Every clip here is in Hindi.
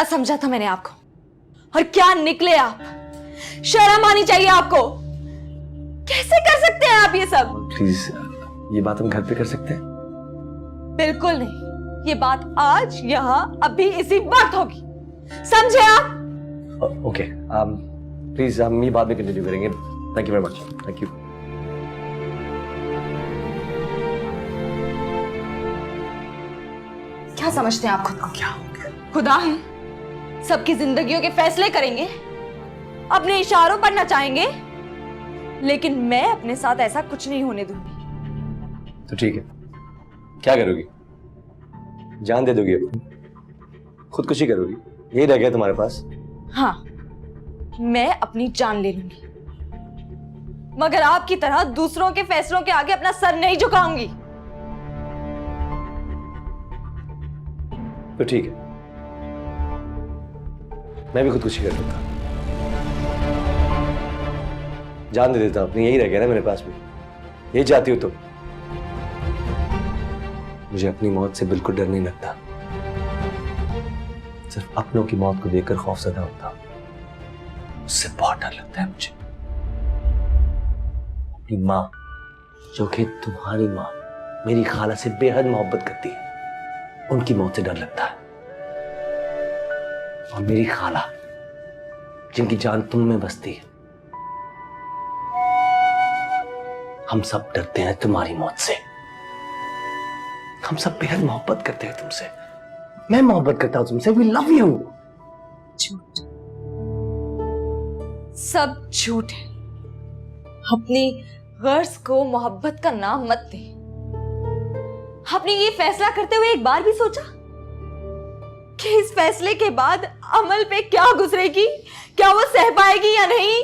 क्या समझा था मैंने आपको, और क्या निकले आप। शर्म आनी चाहिए आपको। कैसे कर सकते हैं आप ये सब? प्लीज, ये बात हम घर पे कर सकते हैं? बिल्कुल नहीं। ये बात आज यहां अभी इसी वक्त होगी, समझे आप? ओके, प्लीज हम ये बाद में कंटिन्यू करेंगे। Thank you very much. Thank you. क्या समझते हैं आप खुद को? क्या खुदा है? सबकी जिंदगियों के फैसले करेंगे, अपने इशारों पर नचाएंगे, लेकिन मैं अपने साथ ऐसा कुछ नहीं होने दूंगी। तो ठीक है, क्या करोगी? जान दे दोगी अपनी? खुदकुशी करोगी? यही रह गया तुम्हारे पास? हाँ, मैं अपनी जान ले लूंगी, मगर आपकी तरह दूसरों के फैसलों के आगे अपना सर नहीं झुकाऊंगी। तो ठीक है, मैं भी खुदकुशी कर देता, जान दे देता हूं अपनी। यही रह गया ना मेरे पास भी। यही चाहती हो तुम? मुझे अपनी मौत से बिल्कुल डर नहीं लगता, सिर्फ अपनों की मौत को देखकर खौफजदा होता हूं। उससे बहुत डर लगता है मुझे। अपनी माँ, जो कि तुम्हारी माँ मेरी खाला से बेहद मोहब्बत करती है, उनकी मौत से डर लगता है। और मेरी खाला, जिनकी जान तुम में बसती है, हम सब डरते हैं तुम्हारी मौत से। हम सब बेहद मोहब्बत करते हैं तुमसे। मैं मोहब्बत करता हूं तुमसे। We love you. झूठ, सब झूठ है। अपनी गर्ज को मोहब्बत का नाम मत दे। आपने ये फैसला करते हुए एक बार भी सोचा कि इस फैसले के बाद अमल पे क्या गुजरेगी? क्या वो सह पाएगी या नहीं?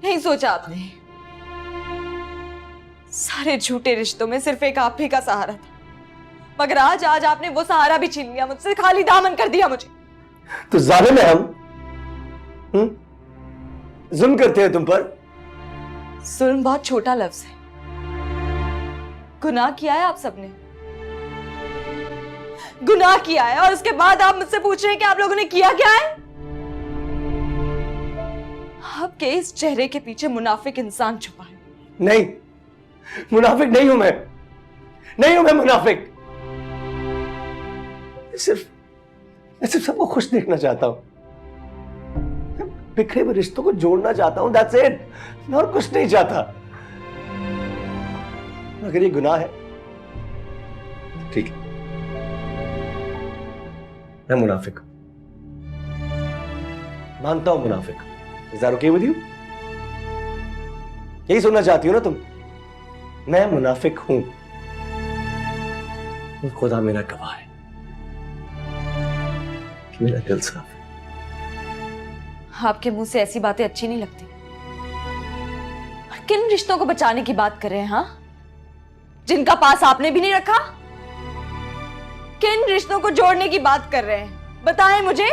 नहीं सोचा आपने। सारे झूठे रिश्तों में सिर्फ एक आप ही का सहारा था, मगर आज आपने वो सहारा भी छीन लिया मुझसे, खाली दामन कर दिया मुझे। तो जालिम है हम? जुल्म करते हैं तुम पर? जुल्म बहुत छोटा लफ्ज है। गुनाह किया है आप सबने, गुनाह किया है, और उसके बाद आप मुझसे पूछ रहे हैं कि आप लोगों ने किया क्या है? आपके इस चेहरे के पीछे मुनाफिक इंसान छुपा है। नहीं, मुनाफिक नहीं हूं मैं। नहीं हूं मैं मुनाफिक। मैं सिर्फ सबको खुश देखना चाहता हूं। बिखरे हुए रिश्तों को जोड़ना चाहता हूं। That's it. मैं और कुछ नहीं चाहता। अगर ये गुनाह है, ठीक है, मैं मुनाफिक हूं, मानता हूं मुनाफिक। Is that okay with you? यही सुनना चाहती हो ना तुम? मैं मुनाफिक हूं, और खुदा मेरा गवाह है कि मेरा दिल साफ है। आपके मुंह से ऐसी बातें अच्छी नहीं लगती। और किन रिश्तों को बचाने की बात कर रहे हैं? हाँ, जिनका पास आपने भी नहीं रखा? किन रिश्तों को जोड़ने की बात कर रहे हैं? बताएं मुझे।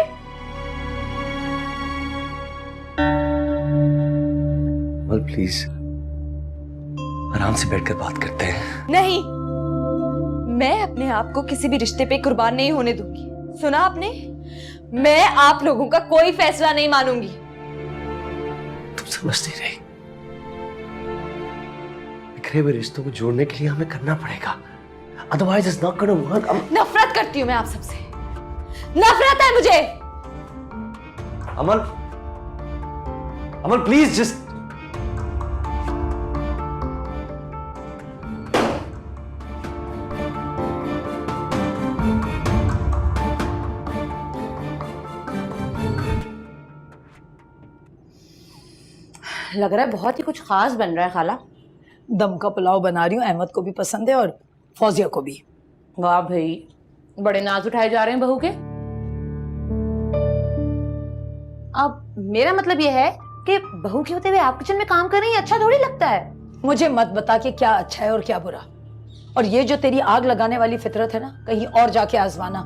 प्लीज, आराम से बैठकर बात करते हैं। नहीं, मैं अपने आप को किसी भी रिश्ते पे कुर्बान नहीं होने दूंगी। सुना आपने? मैं आप लोगों का कोई फैसला नहीं मानूंगी। तुम समझ नहीं रही। बिखरे हुए रिश्तों को जोड़ने के लिए हमें करना पड़ेगा, otherwise it's not gonna work. नफरत करती हूं मैं आप सबसे। नफरत है मुझे। अमल, अमल प्लीज जस्ट। लग रहा है बहुत ही कुछ खास बन रहा है खाला। दम का पुलाव बना रही हूँ, अहमद को भी पसंद है और फौजिया को भी। वाह भाई, बड़े नाज उठाए जा रहे हैं बहू के। अब मेरा मतलब यह है कि बहू के होते हुए आप किचन में काम कर रही हैं, अच्छा थोड़ी लगता है। मुझे मत बता कि क्या अच्छा है और क्या बुरा। और ये जो तेरी आग लगाने वाली फितरत है ना, कहीं और जाके आजमाना।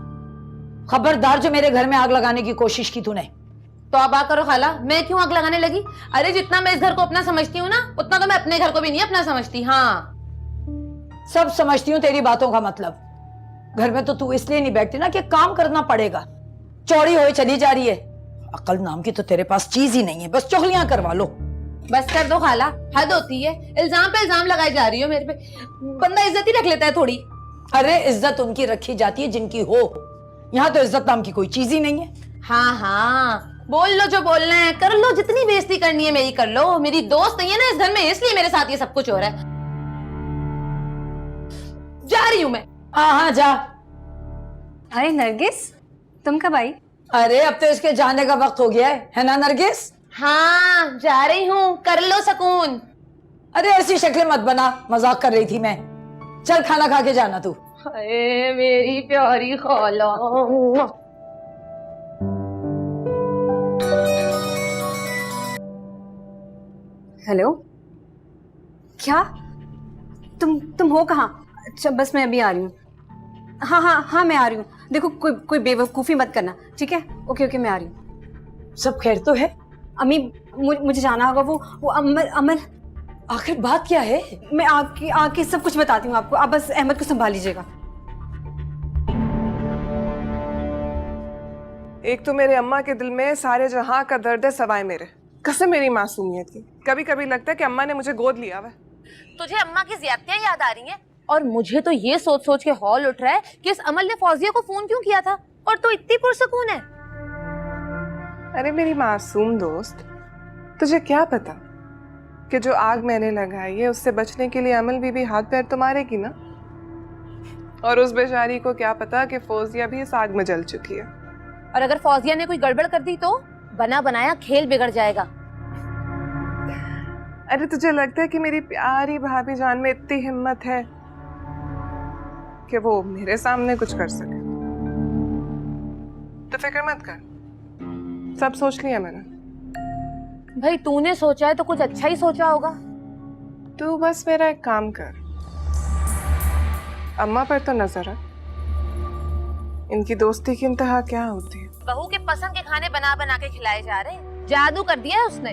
खबरदार जो मेरे घर में आग लगाने की कोशिश की तूने। तो आप करो खाला, मैं क्यों आग लगाने लगी? अरे जितना मैं इस घर को अपना समझती हूँ ना, उतना तो मैं अपने घर को भी नहीं अपना समझती। हाँ, सब समझती हूँ तेरी बातों का मतलब। घर में तो तू इसलिए नहीं बैठती ना कि काम करना पड़ेगा। चौड़ी होए चली जा रही है। अकल नाम की तो तेरे पास चीज ही नहीं है, बस चुगलियां करवा लो। बस कर दो खाला, हद होती है। इल्जाम पे इल्जाम लगाई जा रही हो मेरे पे। बंदा इज्जत ही रख लेता है थोड़ी। अरे इज्जत उनकी रखी जाती है जिनकी हो, यहाँ तो इज्जत नाम की कोई चीज ही नहीं है। हाँ हाँ, बोल लो जो बोलना है, कर लो, जितनी बेइज्जती करनी है मेरी कर लो। मेरी दोस्त नहीं है ना इस घर में, इसलिए मेरे साथ ये सब कुछ हो रहा है। जा रही हूं मैं। हाँ जा। अरे नरगिस, तुम कब आई? अरे अब तो इसके जाने का वक्त हो गया है ना नरगिस? हाँ जा रही हूँ, कर लो सुकून। अरे ऐसी शक्लें मत बना, मजाक कर रही थी मैं। चल खाना खा के जाना तू। हाय मेरी प्यारी खाला। हेलो, क्या? तुम हो कहाँ? अच्छा बस मैं अभी आ रही हूँ। हाँ हाँ हाँ मैं आ रही हूँ। देखो कोई बेवकूफ़ी मत करना, ठीक है? ओके मैं आ रही हूँ। सब खैर तो है? अम्मी मुझे जाना होगा। वो अमर आखिर बात क्या है? मैं आके सब कुछ बताती हूँ आपको। आप बस अहमद को संभाल लीजिएगा। एक तो मेरे अम्मा के दिल में सारे जहां का दर्द है सवाए मेरे। कसम मेरी मासूमियत की। कभी कभी लगता है कि अम्मा ने मुझे गोद लिया हुआ है। तुझे अम्मा की ज़्यादतियां याद आ रही हैं? और मुझे तो ये सोच सोच के हौल उठ रहा है कि इस अमल ने फौजिया को फोन क्यों किया था, और तो इतनी पुरसकून है। अरे मेरी मासूम दोस्त, तुझे क्या पता कि जो आग मैंने लगाई है उससे बचने के लिए अमल बीबी हाथ पैर तो मारेगी ना। और उस बेचारी को क्या पता कि फौजिया भी इस आग में जल चुकी है। और अगर फौजिया ने कोई गड़बड़ कर दी तो बना बनाया खेल बिगड़ जाएगा। अरे तुझे लगता है कि मेरी प्यारी भाभी जान में इतनी हिम्मत है कि वो मेरे सामने कुछ कर सके? तो फिक्र मत कर, सब सोच लिया मैंने। भाई तूने सोचा है तो कुछ अच्छा ही सोचा होगा। तू बस मेरा एक काम कर, अम्मा पर तो नजर रख। इनकी दोस्ती की इंतहा क्या होती है। बहू के पसंद के खाने बना बना के खिलाए जा रहे, जादू कर दिया है उसने।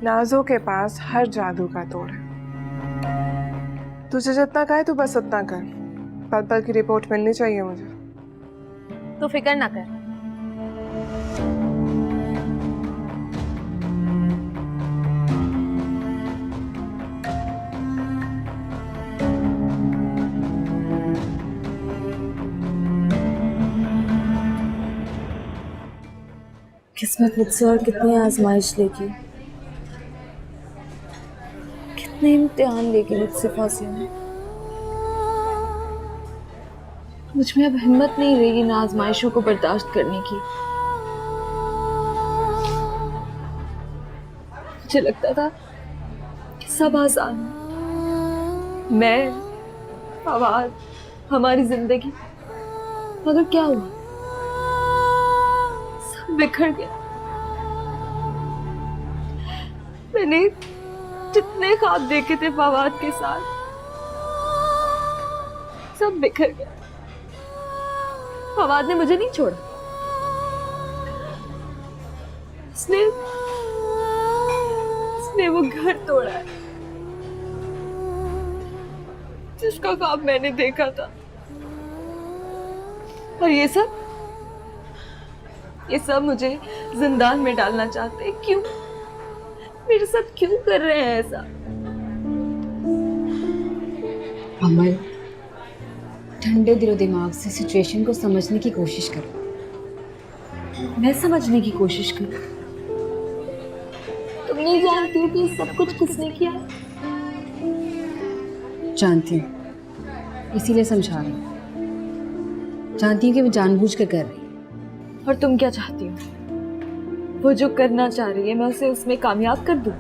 नाजो के पास हर जादू का तोड़ है। तुझे जितना कहे तू बस उतना कर। पल पल की रिपोर्ट मिलनी चाहिए मुझे। तू फिक्र ना कर। किस्मत मुझसे और कितनी आजमाइश लेगी, कितने इम्तिहान लेगी मुझसे फौजिया में। मुझ में अब हिम्मत नहीं रहेगी ना आजमाइशों को बर्दाश्त करने की। मुझे लगता था कि सब आसान है, मैं, फवाद, हमारी जिंदगी, मगर क्या हुआ? सब बिखर गया। मैंने जितने ख्वाब देखे थे फवाद के साथ, सब बिखर गया। फवाद ने मुझे नहीं छोड़ा, उसने वो घर तोड़ा है जिसका ख्वाब मैंने देखा था। और ये सब मुझे जिंदान में डालना चाहते हैं। क्यों? मेरे साथ क्यों कर रहे हैं ऐसा? अमल, ठंडे दिलो दिमाग से सिचुएशन को समझने की कोशिश करो। मैं समझने की कोशिश करूं? तुम नहीं जानती हो कि सब कुछ किसने किया है? जानती हूँ, इसीलिए समझा रही हूँ। जानती हूँ कि वो जानबूझ कर कर रही है। और तुम क्या चाहती हो? वो जो करना चाह रही है मैं उसे उसमें कामयाब कर दूं?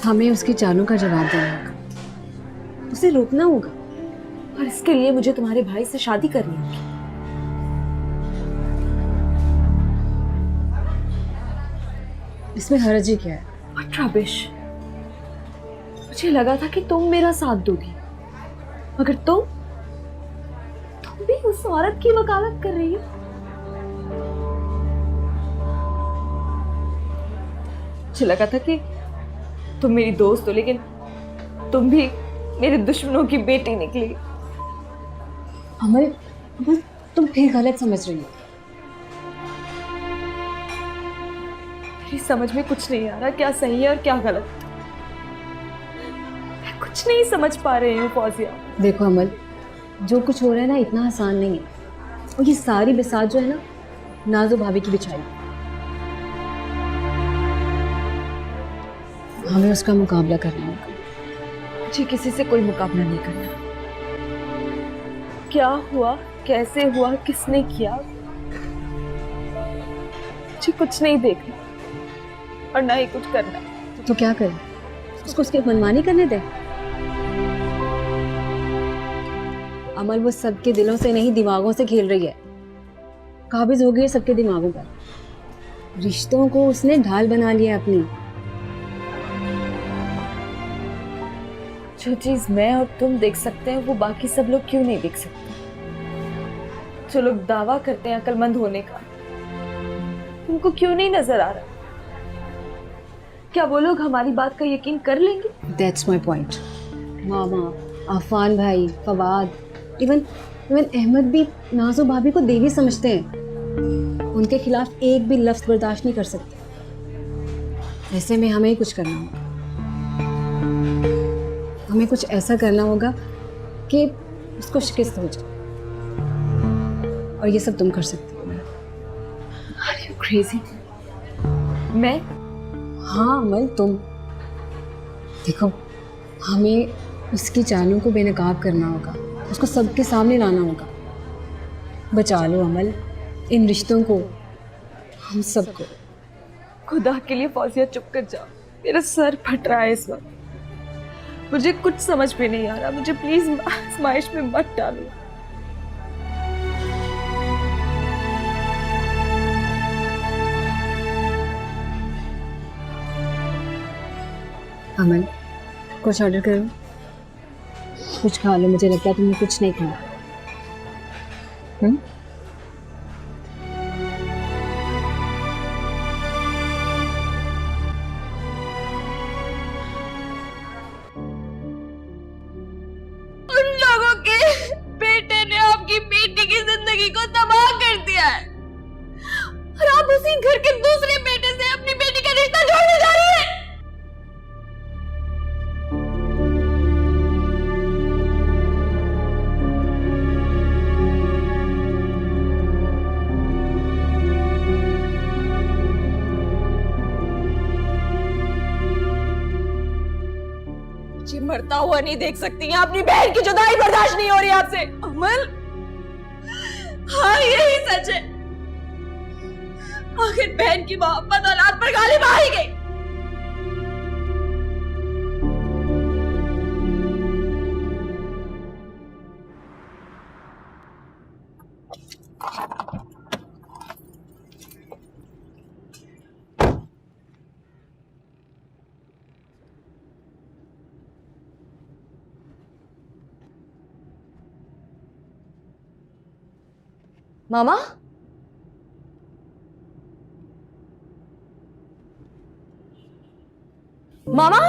हमें उसकी चालों का जवाब देना होगा, उसे रोकना होगा। और इसके लिए मुझे तुम्हारे भाई से शादी करनी होगी। इसमें हर्ज ही क्या है? What rubbish! मुझे लगा था कि तुम मेरा साथ दोगी, मगर तुम भी उस औरत की वकालत कर रही हो। मुझे लगा था कि तुम मेरी दोस्त हो, लेकिन तुम भी मेरे दुश्मनों की बेटी निकली। अमल, अमल तुम फिर गलत समझ रही हो। मेरी समझ में कुछ नहीं आ रहा क्या सही है और क्या गलत। मैं कुछ नहीं समझ पा रही हूँ फौजिया। देखो अमल, जो कुछ हो रहा है ना इतना आसान नहीं है, और ये सारी बिसात जो है ना नाजो भाभी की बिछाई। हमें उसका मुकाबला करना होगा। मुझे किसी से कोई मुकाबला नहीं करना। क्या हुआ, कैसे हुआ, किसने किया, मुझे कुछ नहीं देखना और ना ही कुछ करना। तो क्या करें, उसको उसकी मनमानी करने दे। अमल वो सबके दिलों से नहीं दिमागों से खेल रही है, काबिज हो गई है सबके दिमागों पर। रिश्तों को उसने ढाल बना लिया है अपनी। जो चीज मैं और तुम देख सकते हैं वो बाकी सब लोग क्यों नहीं देख सकते? जो लोग दावा करते हैं अक्लमंद होने का, उनको क्यों नहीं नजर आ रहा? क्या वो लोग हमारी बात का यकीन कर लेंगे? That's my point. मामा, आफान भाई, फवाद, इवन अहमद भी नाजो भाभी को देवी समझते हैं। उनके खिलाफ एक भी लफ्ज बर्दाश्त नहीं कर सकते। ऐसे में हमें ही कुछ करना होगा। हमें कुछ ऐसा करना होगा कि उसको शिकस्त हो जाए, और ये सब तुम कर सकते हो। Are you crazy? मैं? हाँ अमल, तुम देखो, हमें उसकी चालों को बेनकाब करना होगा, उसको सबके सामने लाना होगा। बचा लो अमल इन रिश्तों को, हम सबको। खुदा के लिए फौजिया चुप कर जाओ, मेरा सर फट रहा है इस वक्त। मुझे कुछ समझ में नहीं आ रहा। मुझे प्लीज आजमाइश में मत डालो। अमल, कुछ ऑर्डर करो, कुछ खा लो। मुझे लगता है तुमने कुछ नहीं खाया। उन लोगों के बेटे ने आपकी बेटी की जिंदगी को तबाह कर दिया है, और आप उसी घर के दूसरे बेटे से अपनी बेटी का रिश्ता जोड़ने जा रही है। जी मरता हुआ नहीं देख सकती हैं, अपनी बहन की जुदाई बर्दाश्त नहीं हो रही आपसे। अमल, हाँ यही सच है। आखिर बहन की मोहब्बत औलाद पर गालिब आ ही गई। मामा, मामा,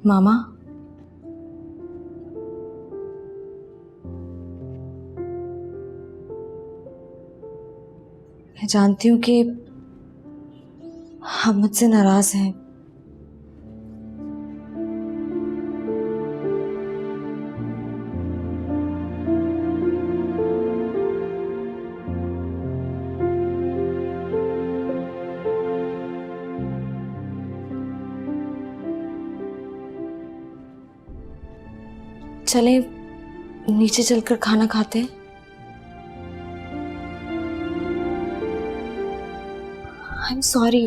मामा, मैं जानती हूँ कि आप मुझसे नाराज हैं, चले नीचे चलकर खाना खाते हैं? आई एम सॉरी,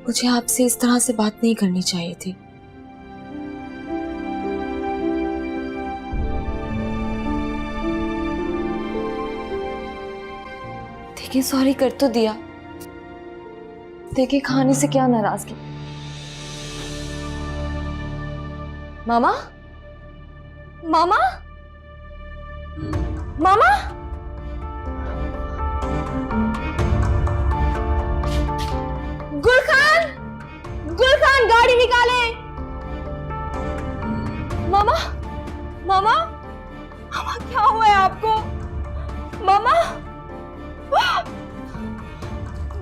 मुझे आपसे इस तरह से बात नहीं करनी चाहिए थी। देखिए, सॉरी कर तो दिया। देखिए, खाने से क्या नाराजगी। मामा, मामा, मामा, गुलखान, गुलखान, गाड़ी निकाले। मामा, मामा, मामा, क्या हुआ है आपको? मामा,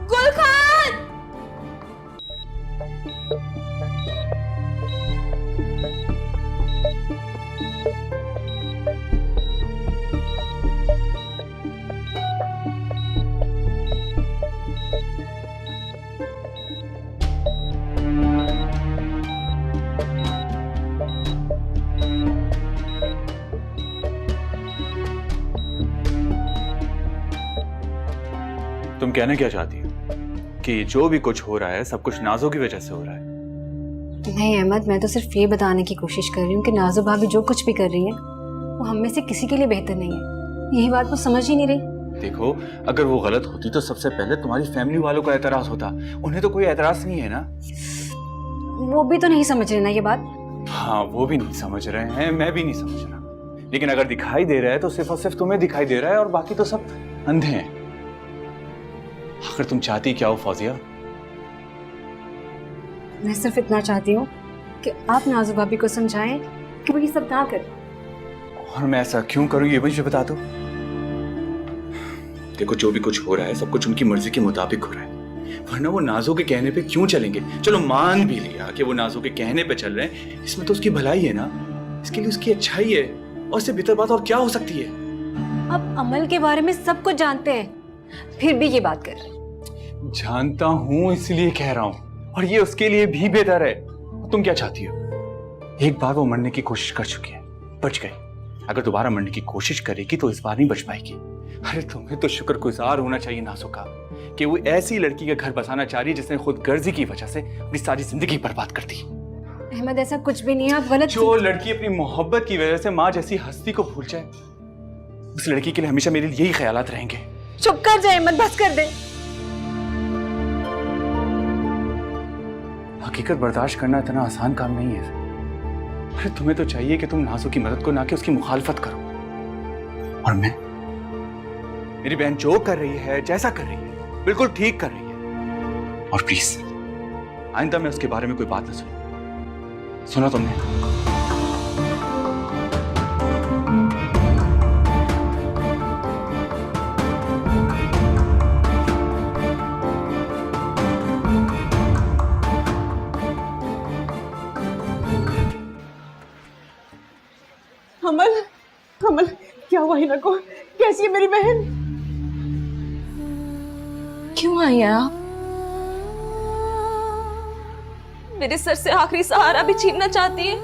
गुलखान। तुम कहना क्या चाहती हो कि जो भी कुछ हो रहा है सब कुछ नाज़ो की वजह से हो रहा है? नहीं अहमद, मैं तो सिर्फ ये बताने की कोशिश कर रही हूँ कि नाज़ो भाभी जो कुछ भी कर रही है वो हम में से किसी के लिए बेहतर नहीं है। यही बात वो समझ ही नहीं रही। देखो, अगर वो गलत होती तो सबसे पहले तुम्हारी फैमिली वालों का एतराज होता। उन्हें तो कोई एतराज नहीं है ना। वो भी तो नहीं समझ रहे ना ये बात। हाँ, वो भी नहीं समझ रहे हैं, मैं भी नहीं समझ रहा। लेकिन अगर दिखाई दे रहा है तो सिर्फ और सिर्फ तुम्हें दिखाई दे रहा है और बाकी तो सब अंधे हैं। आखिर तुम चाहती क्या हो फौजिया? मैं सिर्फ इतना चाहती हूँ कि आप नाज़ो भाभी को समझाएं कि वो ये सब ना करे। और मैं ऐसा क्यों करूं ये मुझे बता दो। देखो, जो भी कुछ हो रहा है सब कुछ उनकी मर्जी के मुताबिक हो रहा है, वरना वो नाज़ो के कहने पे क्यों चलेंगे? चलो मान भी लिया कि वो नाज़ो के कहने पे चल रहे हैं, इसमें तो उसकी भलाई है ना, इसके लिए उसकी अच्छाई है, और इससे बेहतर बात और क्या हो सकती है? अब अमल के बारे में सब कुछ जानते हैं, फिर भी ये बात कर रहे हैं। जानता हूं, इसलिए कह रहा हूं, और ये उसके लिए भी बेहतर है। तुम क्या चाहती हो? एक बार वो मरने की कोशिश कर चुकी है, बच गई। अगर दोबारा मरने की कोशिश करेगी तो इस बार नहीं बच पाएगी। अरे तुम्हें तो शुक्रगुजार होना चाहिए नाज़ो का कि वो ऐसी लड़की का घर बसाना चाह रही है जिसने खुद गर्जी की वजह से अपनी सारी जिंदगी बर्बाद कर दी। अहमद, ऐसा कुछ भी नहीं है, आप गलत। जो लड़की अपनी मोहब्बत की वजह से माँ जैसी हस्ती को भूल जाए, उस लड़की के लिए हमेशा मेरे लिए यही ख्यालात रहेंगे। चुप कर जाए अहमद, बस कर दे। हकीकत बर्दाश्त करना इतना आसान काम नहीं है। अरे तुम्हें तो चाहिए कि तुम नाज़ो की मदद को ना कि उसकी मुखालफत करो। और मैं, मेरी बहन जो कर रही है, जैसा कर रही है, बिल्कुल ठीक कर रही है। और प्लीज आइंदा मैं उसके बारे में कोई बात ना सुनूं। सुना तुमने? अमल, अमल, क्या हुआ हिना को? कैसी है मेरी बहन? क्यों आई हैं आप? मेरे सर से आखिरी सहारा भी छीनना चाहती है?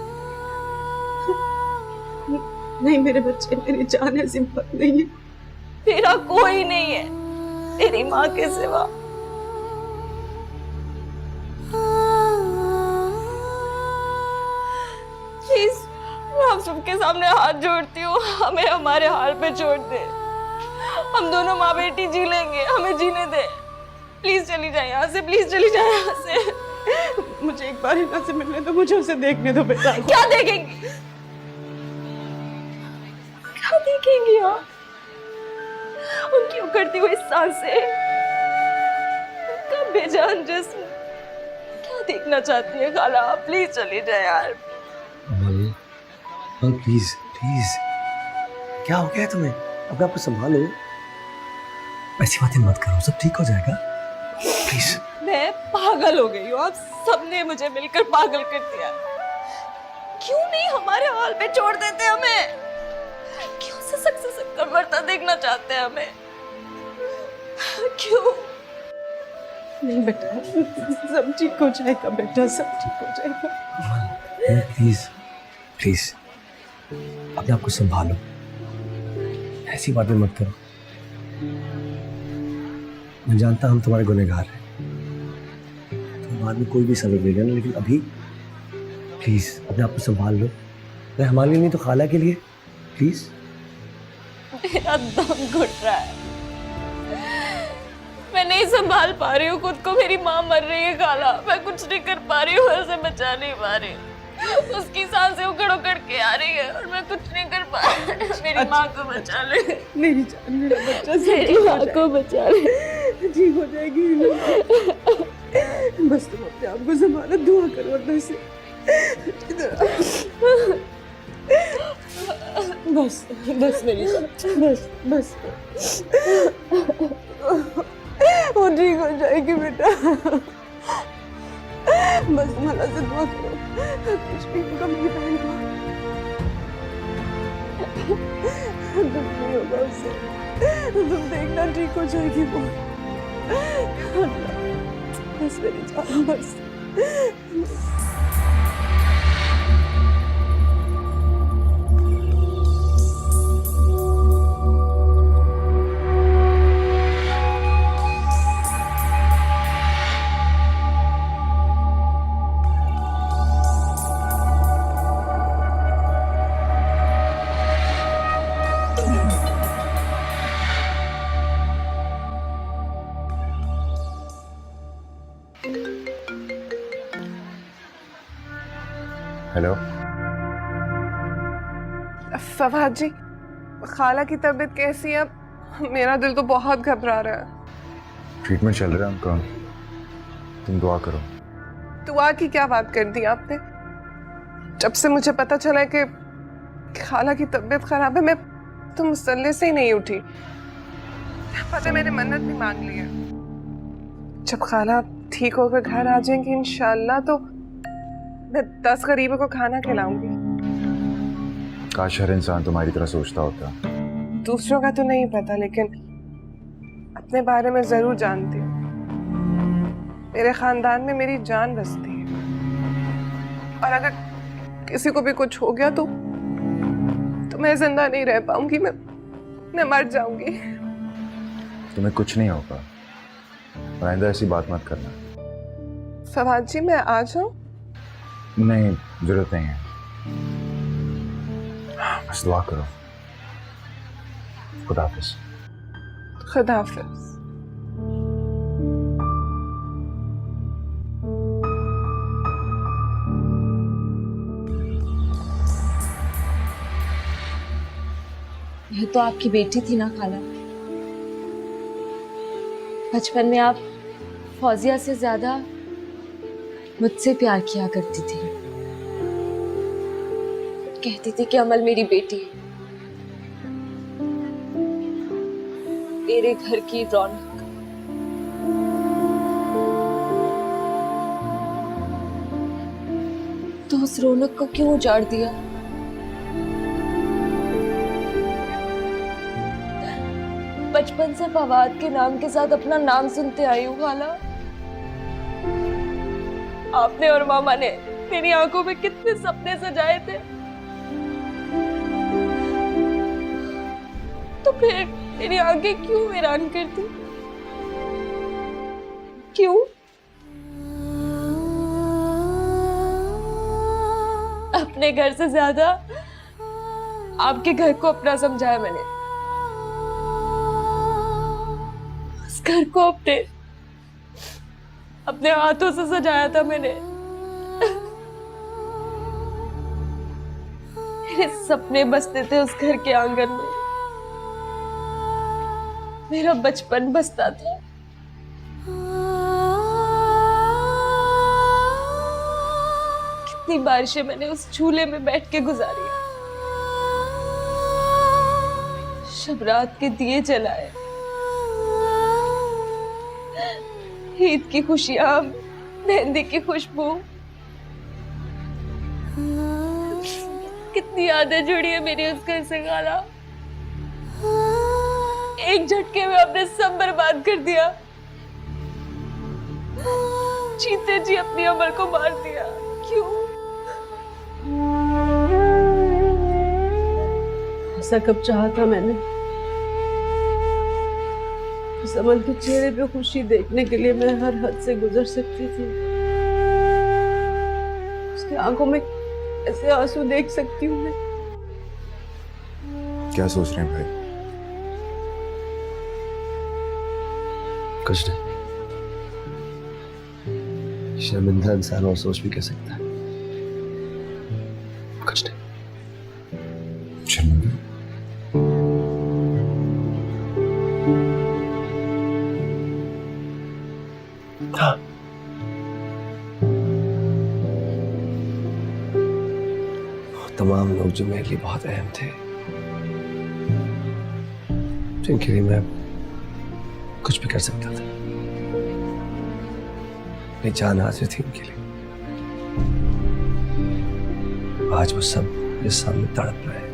नहीं मेरे बच्चे, मेरी जान ऐसी बात नहीं है। तेरा कोई नहीं है तेरी माँ के सिवा। प्लीज, मैं आप सबके सामने हाथ जोड़ती हूँ, हमें हमारे हाल पे छोड़ दे। हम दोनों माँ बेटी जी लेंगे, हमें जीने दे। प्लीज चली जाए यहाँ से, प्लीज चली जाए यहाँ से। मुझे एक बार हिना से मिलने दो, मुझे उसे देखने दो बेटा। क्या देखेंगी? क्या देखेंगी आप? उनकी उखड़ती हुई सांसें, उनका बेजान जिस्म, क्या देखना चाहती है खाला? प्लीज चली जाए यार। प्लीज प्लीज, क्या हो गया है तुम्हें? अपने आप को संभालो, ऐसी बातें मत करो, सब ठीक हो जाएगा। प्लीज। मैं पागल हो गई हूँ, आप सबने मुझे मिलकर पागल कर दिया। क्यों नहीं हमारे हाल पे छोड़ देते हमें? क्यों ससक ससक कर मरता देखना चाहते हैं हमें? क्यों? नहीं बेटा, सब ठीक हो जाएगा बेटा, सब ठीक हो जाएगा। प्लीज प्लीज अपने आप को संभालो, ऐसी बातें मत करो। मैं जानता हम तुम्हारे गुनहगार हैं, तो बाद में कोई भी सबक दे देना, लेकिन अभी प्लीज अपने आप को संभाल लो। अरे हमारे लिए नहीं तो खाला के लिए, प्लीज। मेरा दम घुट रहा है, मैं नहीं संभाल पा रही हूँ खुद को। मेरी माँ मर रही है खाला, मैं कुछ नहीं कर पा रही हूँ, उसे बचा नहीं पा रही हूँ। उसकी सांसें उखड़ उखड़ के आ रही है और मैं कुछ नहीं कर पा रही। मेरी माँ को बचा ले, मेरी जान, मेरा बच्चा मेरी माँ को बचा ले। ठीक हो जाएगी। बस तुम अपने आप को संभालो, दुआ करो अंदर से। बस बस मेरी जान, बस बस वो ठीक हो जाएगी बेटा। बस तुम अल्लाह से दुआ करो, कुछ नहीं होगा मेरी बहन को, कुछ नहीं होगा उससे, तुम देखना ठीक हो जाएगी वो। बस मेरी जान, बस। हेलो फवाद जी, खाला की तबीयत कैसी है अब? मेरा दिल तो बहुत घबरा रहा है। ट्रीटमेंट चल रहा है उनका, तुम दुआ करो। दुआ की क्या बात कर दी आपने? जब से मुझे पता चला कि खाला की तबीयत खराब है, मैं तो मुसल्ले से ही नहीं उठी। पता है मैंने मन्नत भी मांग ली है, जब खाला ठीक होकर घर आ जाएंगी इंशाल्लाह तो मैं 10 गरीबों को खाना खिलाऊंगी। काश हर इंसान तुम्हारी तरह सोचता होता। दूसरों का तो नहीं पता, लेकिन अपने बारे में जरूर जानती हूँ। मेरे खानदान में मेरी जान बसती है, और अगर किसी को भी कुछ हो गया तो मैं जिंदा नहीं रह पाऊंगी, मैं मर जाऊंगी। तुम्हें कुछ नहीं होगा, आइंदा ऐसी बात मत करना। फवाद जी, मैं आ जाऊं? नहीं, जरूरत नहीं है, बस दुआ करो। खुदा हाफिज। खुदा हाफिज। यह तो आपकी बेटी थी ना खाला? बचपन में आप फौजिया से ज्यादा मुझसे प्यार किया करती थी। कहती थी कि अमल मेरी बेटी है, मेरे घर की रौनक। तो उस रौनक को क्यों उजाड़ दिया? बचपन से फवाद के नाम के साथ अपना नाम सुनते आई हूँ खाला। आपने और मामा ने मेरी आंखों में कितने सपने सजाए थे, तो फिर मेरी आंखें क्यों हैरान करती? क्यों? अपने घर से ज्यादा आपके घर को अपना समझाया मैंने। उस घर को अपने हाथों से सजाया था मैंने। मेरे सपने बसते थे उस घर के आंगन में, मेरा बचपन बसता था। कितनी बारिशें मैंने उस झूले में बैठ के गुजारी, शब रात के दिए जलाए, ईद की खुशियां, मेहंदी की खुशबू, कितनी यादें जुड़ी है मेरी उस घर से खाला। एक झटके में आपने सब बर्बाद कर दिया, जीते जी अपनी अमल को मार दिया। क्यों? ऐसा कब चाहा था मैंने? उस अमल के चेहरे पे खुशी देखने के लिए मैं हर हद से गुजर सकती थी। उसकी आंखों में ऐसे आंसू देख सकती हूँ मैं। क्या सोच रहे हैं भाई? कुछ नहीं। शर्मिंदा इंसान और सोच भी कर सकता है। कुछ नहीं। शर्मिंदा? हाँ। तमाम लोग जो मेरे लिए बहुत अहम थे, जिनके लिए मैं कुछ भी कर सकता था, मेरी जान हाजिर थी उनके लिए। आज वो सब मेरे सामने तड़प रहे हैं,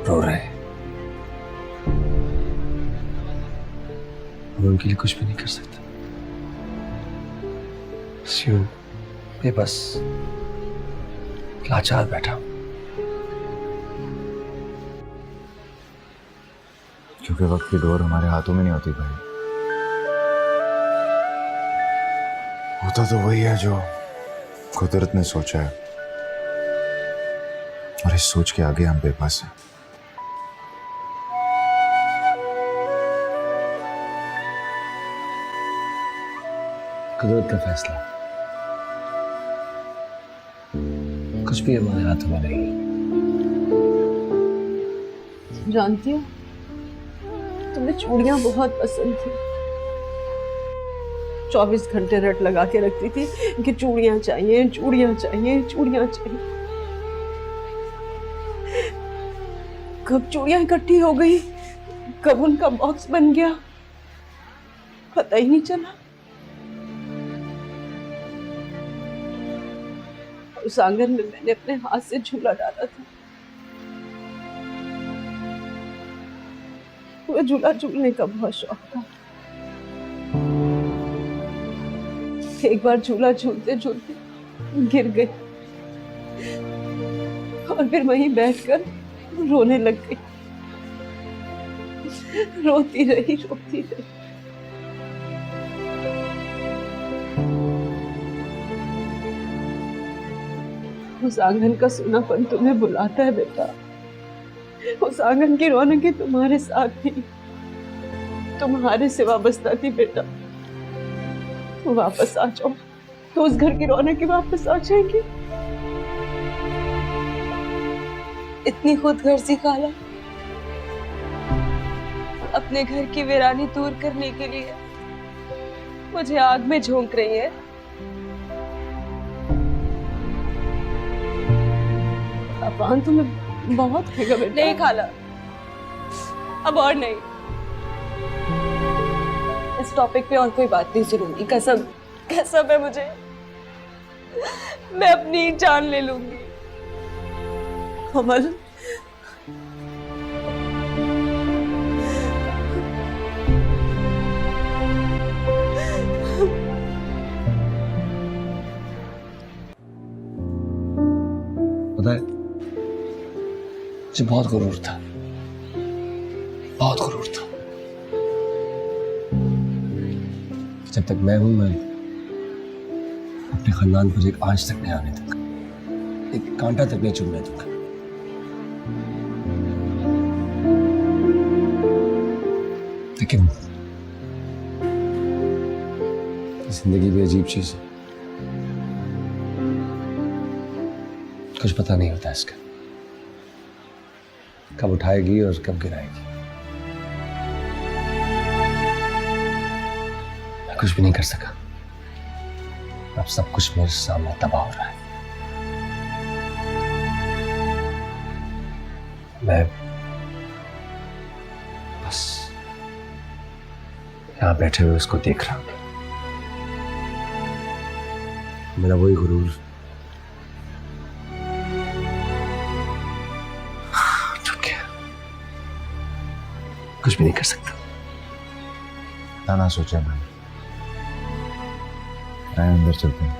रो रहे हैं। मैं उनके लिए कुछ भी नहीं कर सकता। यूं बेबस लाचार बैठा हूं। क्योंकि वक्त की डोर हमारे हाथों में नहीं होती भाई। होता तो वही है जो कुदरत ने सोचा है, और इस सोच के आगे हम बेबस हैं। कुदरत का फैसला, कुछ भी हमारे हाथों में नहीं है। जानती हो, तुम्हें चूड़ियां बहुत पसंद थी। 24 घंटे रट लगा के रखती थी कि चूड़ियां चाहिए, चूड़ियां चाहिए, चूड़ियां चाहिए। कब चूड़ियां इकट्ठी हो गई, कब उनका बॉक्स बन गया, पता ही नहीं चला। उस आंगन में मैंने अपने हाथ से झूला डाला था। मुझे झूला झूलने का बहुत शौक था। एक बार झूला झूलते झूलते गिर गई और फिर वहीं बैठकर रोने लग गई। रोती रही, रोती रही। उस आंगन का सूनापन तुम्हें बुलाता है बेटा। उस आंगन की रौनक तुम्हारे साथ थी, तुम्हारे सिवा बसता थी बेटा। तो वापस आ जाओ, तो उस घर की रौनक वापस आ जाएंगी। इतनी खुदगर्जी खाला अपने घर की वीरानी दूर करने के लिए मुझे आग में झोंक रही है। अफान तुम्हें बहुत खेगा बेटा। नहीं खाला, अब और नहीं। इस टॉपिक पे और कोई बात नहीं सुनूंगी। कसम, कसम है मुझे। मैं अपनी जान ले लूंगी। कमल, पता है, मुझे बहुत गुरूर था, बहुत गुरूर था। जब तक मैं हूं, मैं अपने खानदान पर एक आंच तक नहीं आने दूंगा, एक कांटा तक नहीं चुभने दूंगा। लेकिन जिंदगी भी अजीब चीज है, कुछ पता नहीं होता इसका, कब उठाएगी और कब गिराएगी। मैं कुछ भी नहीं कर सका। अब सब कुछ मेरे सामने तबाह हो रहा है। मैं बस यहां बैठे हुए उसको देख रहा हूं। मेरा वही गुरूर टूट गया। कुछ भी नहीं कर सकता। ना सोचा भाई, आए अंदर चलते हैं।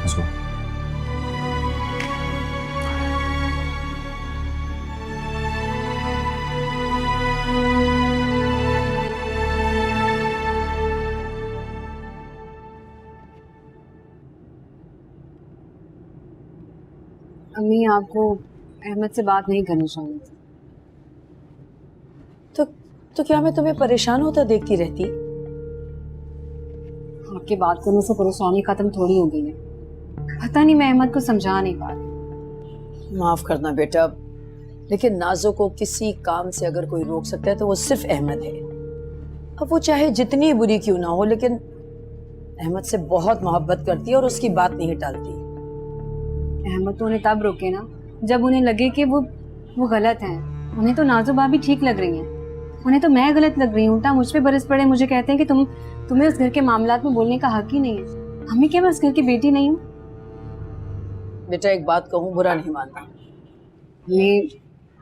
Let's go. मम्मी आपको अहमद से बात नहीं करनी चाहिए थी। तो क्या मैं तुम्हें परेशान होता देखती रहती? आपके बात करने से परेशानी खत्म थोड़ी हो गई है। पता नहीं मैं अहमद को समझा नहीं पा रही। माफ करना बेटा, लेकिन नाजो को किसी काम से अगर कोई रोक सकता है तो वो सिर्फ अहमद है। अब वो चाहे जितनी बुरी क्यों ना हो, लेकिन अहमद से बहुत मोहब्बत करती है और उसकी बात नहीं टालती। अहमद तो उन्हें तब रोके ना जब उन्हें लगे कि वो गलत हैं। उन्हें तो नाजो भाभी ठीक लग रही हैं, उन्हें तो मैं गलत लग रही हूँ। उल्टा मुझ पे बरस पड़े, मुझे कहते हैं कि तुम्हें उस घर के मामलात में बोलने का हक ही नहीं है। हमें क्या, मैं उस घर की बेटी नहीं हूँ? बेटा एक बात कहूँ, बुरा नहीं मानना। ये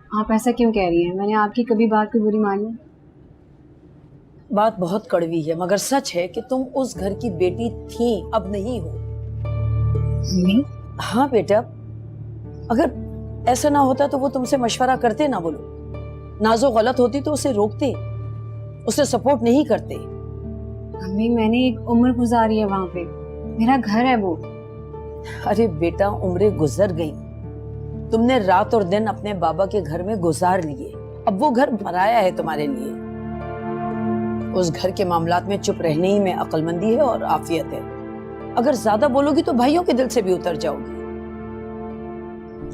आप ऐसा क्यों कह रही हैं? मैंने आपकी कभी बात को बुरी मानी? बात बहुत कड़वी है मगर सच है कि तुम उस घर की बेटी थी, अब नहीं हो। नहीं? हाँ बेटा, अगर ऐसा ना होता तो वो तुमसे मशवरा करते ना। बोलो नाजो गलत होती तो उसे रोकते, उसे सपोर्ट नहीं करते। अम्मी मैंने एक उम्र गुजारी है वहां पे, मेरा घर है वो। अरे बेटा उम्रें गुजर गई, तुमने रात और दिन अपने बाबा के घर में गुजार लिए। अब वो घर पराया है तुम्हारे लिए। उस घर के मामलात में चुप रहने ही में अक्लमंदी है और आफियत है। अगर ज्यादा बोलोगी तो भाइयों के दिल से भी उतर जाओगी।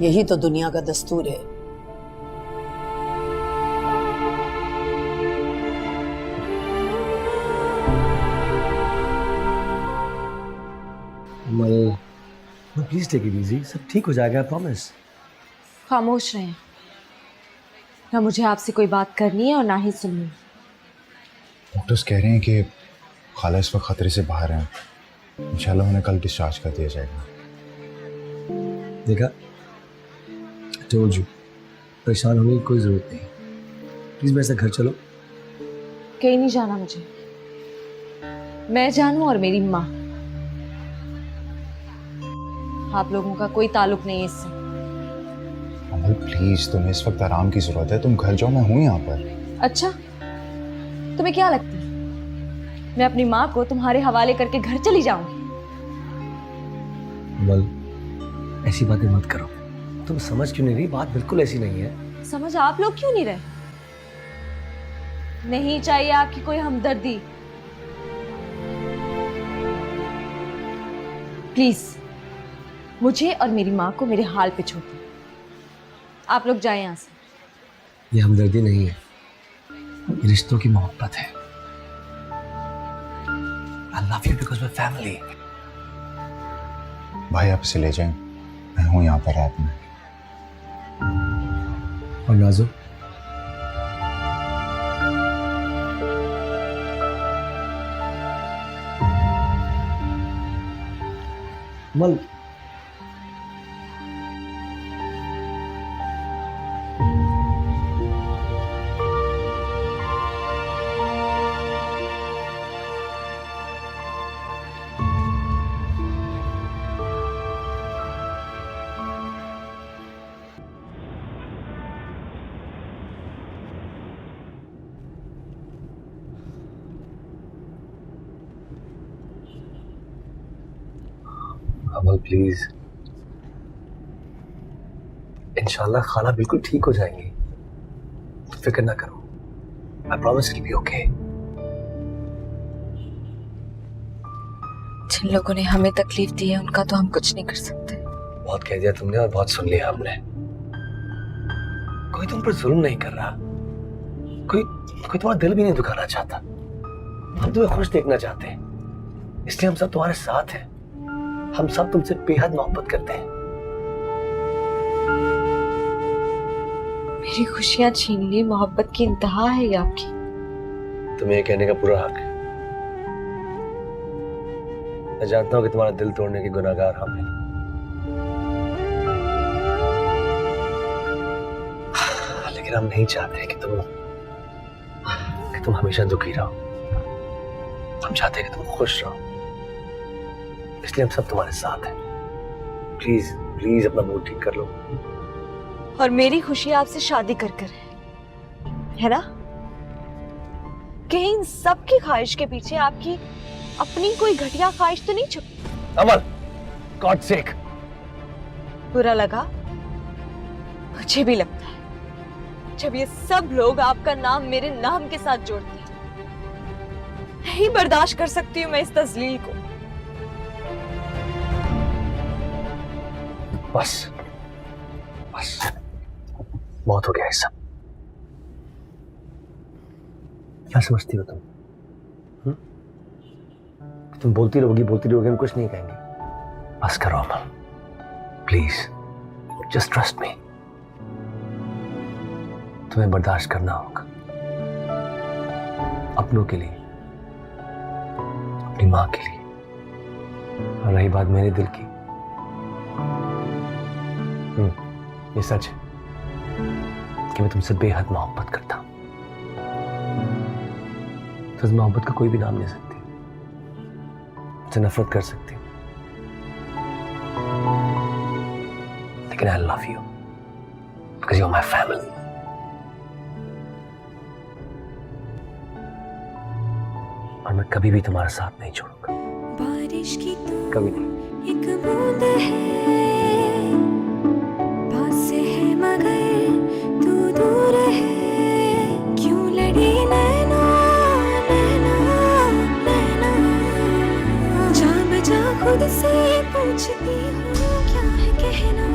यही तो दुनिया का दस्तूर है। प्लीज टेक इट इजी, सब ठीक हो जाएगा, प्रॉमिस। खामोश रहें। ना मुझे आपसे कोई बात करनी है और ना ही सुननी। डॉक्टर्स कह रहे हैं कि खाला इस वक्त खतरे से बाहर हैं। इंशाल्लाह उन्हें कल डिस्चार्ज कर दिया जाएगा। देखा, टोल्ड यू, परेशान होने की कोई जरूरत नहीं। प्लीज मेरे साथ घर चलो। कहीं नहीं जाना मुझे। मैं जानू और मेरी माँ, आप लोगों का कोई ताल्लुक नहीं है इससे। अमल प्लीज, तुम्हें इस वक्त आराम की जरूरत है। तुम घर जाओ, मैं हूं यहाँ पर। अच्छा, तुम्हें क्या लगता है मैं अपनी माँ को तुम्हारे हवाले करके घर चली जाऊंगी? अमल, ऐसी बातें मत करो। तुम समझ क्यों नहीं रही? बात बिल्कुल ऐसी नहीं है। समझ आप लोग क्यों नहीं रहे? नहीं चाहिए आपकी कोई हमदर्दी। प्लीज मुझे और मेरी माँ को मेरे हाल पे छोड़ दो। आप लोग जाएं यहाँ से। ये हमदर्दी नहीं है, ये रिश्तों की मोहब्बत है। I love you because we're family. भाई आप इसे ले जाएं, मैं हूं यहाँ पर रात में। और नाजो, अमल, अमल प्लीज, इंशाल्लाह खाला बिल्कुल ठीक हो जाएंगी। तुम फिक्र ना करो। I promise it will be okay. जिन लोगों ने हमें तकलीफ दी है उनका तो हम कुछ नहीं कर सकते। बहुत कह दिया तुमने और बहुत सुन लिया हमने। कोई तुम पर जुल्म नहीं कर रहा, कोई तुम्हारा दिल भी नहीं दुखाना चाहता। हम तुम्हें खुश देखना चाहते हैं, इसलिए हम सब तुम्हारे साथ हैं। हम सब तुमसे बेहद मोहब्बत करते हैं। मेरी खुशियां छीन ली, मोहब्बत की इंतहा है ये आपकी। तुम्हें ये कहने का पूरा हक है। मैं जानता हूं कि तुम्हारा दिल तोड़ने के गुनाहगार हम हैं, लेकिन हम नहीं चाहते कि तुम हमेशा दुखी रहो। हम चाहते हैं कि तुम खुश रहो, इसलिए हम सब तुम्हारे साथ हैं। प्लीज प्लीज अपना मूड ठीक कर लो। और मेरी खुशी आपसे शादी कर कर है ना? कहीं इन सब की ख्वाहिश के पीछे आपकी अपनी कोई घटिया ख्वाहिश तो नहीं छुपी? अमल, गॉड सेक। बुरा लगा? मुझे भी लगता है जब ये सब लोग आपका नाम मेरे नाम के साथ जोड़ते हैं, नहीं बर्दाश्त कर सकती हूँ मैं इस तजलील को। बस बस बहुत हो गया ये सब। क्या समझती हो तुम? तुम बोलती रहोगी हम कुछ नहीं कहेंगे। बस करो अमल, प्लीज जस्ट ट्रस्ट मी। तुम्हें बर्दाश्त करना होगा, अपनों के लिए, अपनी माँ के लिए। और रही बात मेरे दिल की, ये सच है कि मैं तुमसे बेहद मोहब्बत करता हूं। तो इस मोहब्बत का कोई भी नाम ले सकती, मुझसे नफरत कर सकती, लेकिन I love you because you are my family. और मैं कभी भी तुम्हारा साथ नहीं छोड़ूंगा, बारिश की तो कभी नहीं। एक बूंद है, पास है मगर तू दूर है, क्यों लड़ी नैना नैना नैना, जा बजा खुद से पूछती हूँ क्या है कहना।